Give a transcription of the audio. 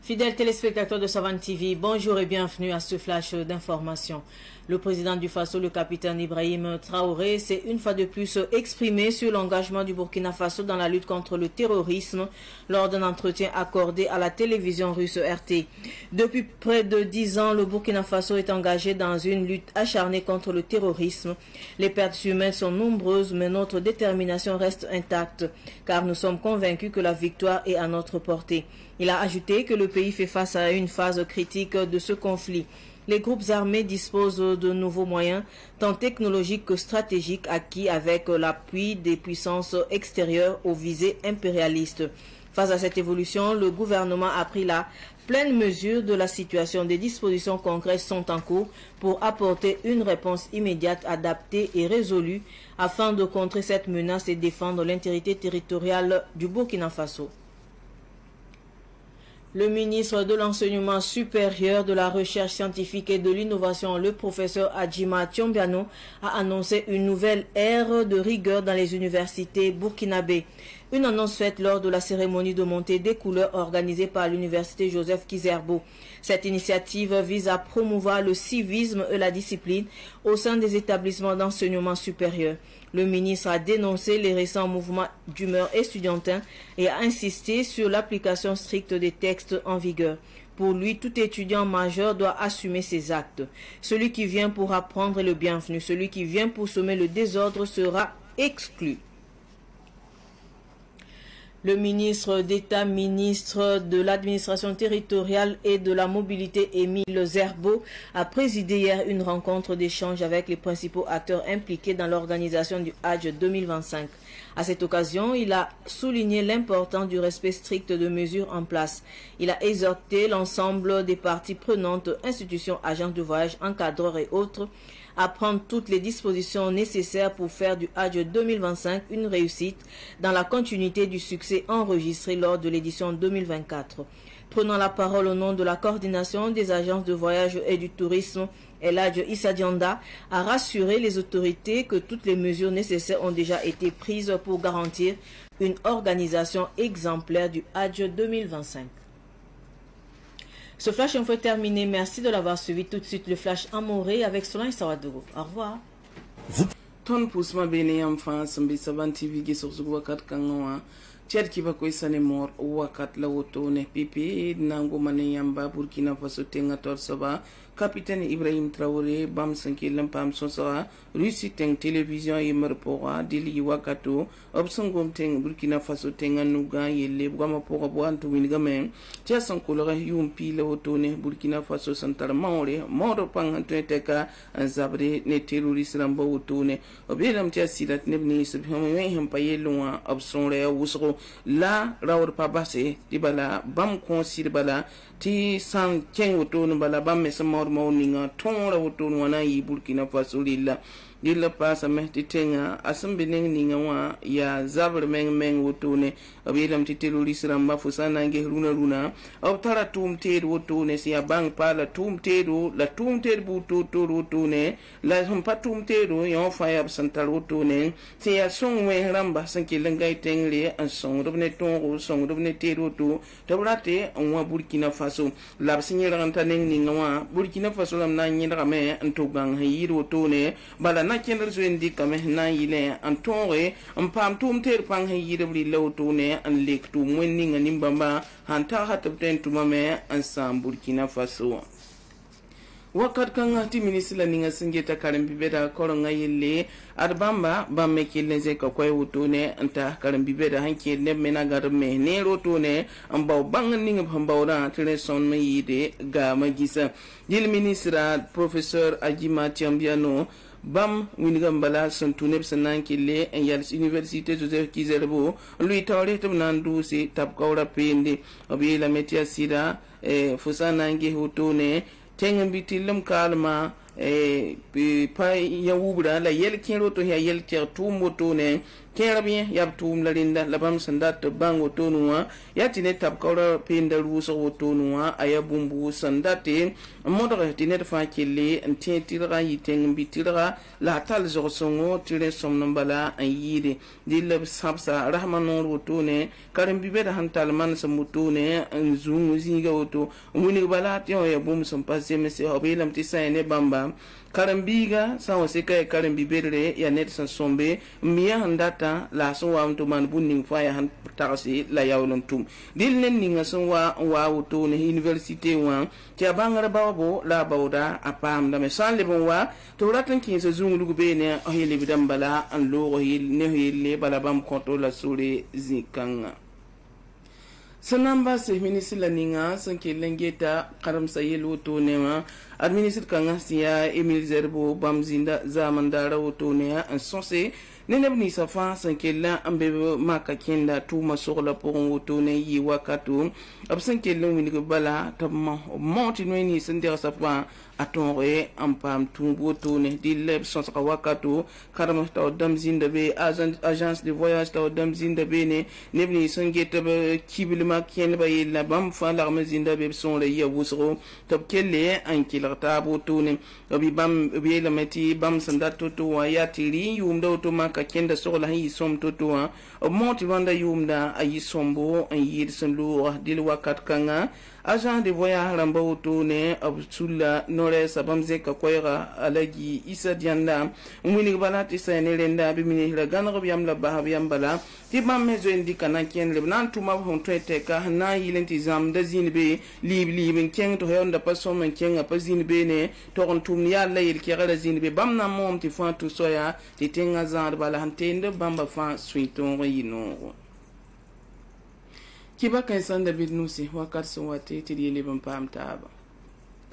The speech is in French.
Fidèles téléspectateurs de Savane TV, bonjour et bienvenue à ce flash d'information. Le président du Faso, le capitaine Ibrahim Traoré, s'est une fois de plus exprimé sur l'engagement du Burkina Faso dans la lutte contre le terrorisme lors d'un entretien accordé à la télévision russe RT. Depuis près de 10 ans, le Burkina Faso est engagé dans une lutte acharnée contre le terrorisme. Les pertes humaines sont nombreuses, mais notre détermination reste intacte, car nous sommes convaincus que la victoire est à notre portée. Il a ajouté que le pays fait face à une phase critique de ce conflit. Les groupes armés disposent de nouveaux moyens, tant technologiques que stratégiques, acquis avec l'appui des puissances extérieures aux visées impérialistes. Face à cette évolution, le gouvernement a pris la pleine mesure de la situation. Des dispositions concrètes sont en cours pour apporter une réponse immédiate, adaptée et résolue afin de contrer cette menace et défendre l'intégrité territoriale du Burkina Faso. Le ministre de l'Enseignement supérieur, de la Recherche scientifique et de l'Innovation, le professeur Adjima Tiombiano, a annoncé une nouvelle ère de rigueur dans les universités burkinabées. Une annonce faite lors de la cérémonie de montée des couleurs organisée par l'université Joseph Kizerbo. Cette initiative vise à promouvoir le civisme et la discipline au sein des établissements d'enseignement supérieur. Le ministre a dénoncé les récents mouvements d'humeur estudiantin et a insisté sur l'application stricte des textes en vigueur. Pour lui, tout étudiant majeur doit assumer ses actes. Celui qui vient pour apprendre est le bienvenu. Celui qui vient pour semer le désordre sera exclu. Le ministre d'État, ministre de l'administration territoriale et de la mobilité, Émile Zerbo, a présidé hier une rencontre d'échange avec les principaux acteurs impliqués dans l'organisation du Hajj 2025. À cette occasion, il a souligné l'importance du respect strict de mesures en place. Il a exhorté l'ensemble des parties prenantes, institutions, agences de voyage, encadreurs et autres, à prendre toutes les dispositions nécessaires pour faire du Hajj 2025 une réussite dans la continuité du succès enregistré lors de l'édition 2024. Prenant la parole au nom de la coordination des agences de voyage et du tourisme, El Hadj Issa Dianda a rassuré les autorités que toutes les mesures nécessaires ont déjà été prises pour garantir une organisation exemplaire du Hajj 2025. Ce flash info est terminé. Merci de l'avoir suivi. Tout de suite, le flash amouré avec Solange Sawadogo. Au revoir. Ton pusma bene yam fa sambi Savane TV gi sur wakat kanwa chat ki ba koy sane mor wakat la woto ne pipi nango mane yamba Burkina Faso tenga tor soba capitaine Ibrahim Traoré bam sanki lampam sosa Russie teng télévision yemer poa dili wakato obsongom teng Burkina Faso tenga nuga yelle bwama poa bwantu wingamen tia sankolore yumpi la woto ne Burkina Faso santar maore moro pang teka zabre ne terroriste rambo woto ne obelam tia sidat nebni subhame hem payelwa obsonre wusro la rawr pa basse dibala bam konsir bala ti san ken woto no bala bam mesmo morninga tonra woto wana yi Burkina Faso lilla pasa mehti tenga asambe ninga wa ya zabre meng woto ne abilam ti terroriste ramba fusana nge runa obtara tumtedo woto ne si abang pala tumtedo la tumtedo buto to woto ne la humpa tumtedo yo fire santal woto ne si ya songwe ramba sanki lengai tengle an song robne tongo song robne tedo to tabrate on Burkina Faso la signera anta ninga wa Burkina Faso lam na nyira me antogang hayiro woto ne bala na kender zwendi kame na yile antore ampam tumter pang hayiro bli lawto ne an lektu mwenni ngani mbamba hanta hatapten tumame ansam Burkina Faso wakat kanga ti ministre ninga singeta karam bibeda koronga yelle arbamba bamme killenze ko koy wutune anta karam bibeda hanke ne menagar me ne rotune ambaw bang ninga bambawra tele son me yide ga magisa dil ministre professeur Adjima Tiombiano bam winigambala santuneb sanankile en yals université Joseph Kizerbo lui tawre tum nandu si tab kawra pende obi la metia sida fusana nge hutune tengen bitilam kalma pa ya wubra la yel kero to ya yel ter tumbo to ne kera bien yab tum la linda la bam sandat bango to nuwa ya tine tab kawra pinda ruso to nuwa aya bumbu sandate modre tine fa kille anti tilra yiteng bitira la tal zo songo tire somnambala ayide dil sabsa rahmanon to ne karim bibe da hantal man samuto ne zungu zinga to wuni bala tiyo ya bum som passe mese obelam tisane bamba karambiga sawo seka karambibere ya net san sombe miya handata la so wa to man bunning fa ya han taxi la yawlon tum dil nen ninga so wa to ne university wa ti bangara bawbo la bawda apam da me sanle bon wa to ratan kin so zungulu be ne o hele bidam bala an lo hil ne hele bala bam konto la sure zikanga sanamba se ministre la ninga sanke lengeta karam sayel woto nema administre kanga siya Emile Zerbo bamzinda zamandara woto ne an sonse neneb ni safa sanke la ambe maka kenda tuma soxla pour woto ne yi wakatu ab sanke lo wini bala tamma monti no ni sende safa atonre ampam tumbo to ne di leb son saka wakatu karam taw damzinda be agence de voyage taw damzinda be ne nebni sangeta kibilma ken ba yilla bam fa la mazinda be son le ya wusro top kelle an kilata bo to ne obi bam be la meti bam sanda to wa ya tiri yumda to maka kenda so la yi som to wa monti wanda yumda ayi sombo an yid san lu dil wakat kanga agent de voyage ramba to ne absula nore sabamze ka koyra alagi isa dianda mwini bala ti sayne lenda bi mini la ganro bi am la ba bi am bala ti bam mezo indi kana ken le nan tuma hon trete ka na yilenti zam da zin be libin ken to honda paso men ken a pazin be ne to on tum ya la yil ki gara zin be bam na mom ti fa tu soya ti tenga zan bala hantende bamba fa suiton yino kiba kan san David Nusi wakat so wate ti yele bam pam taba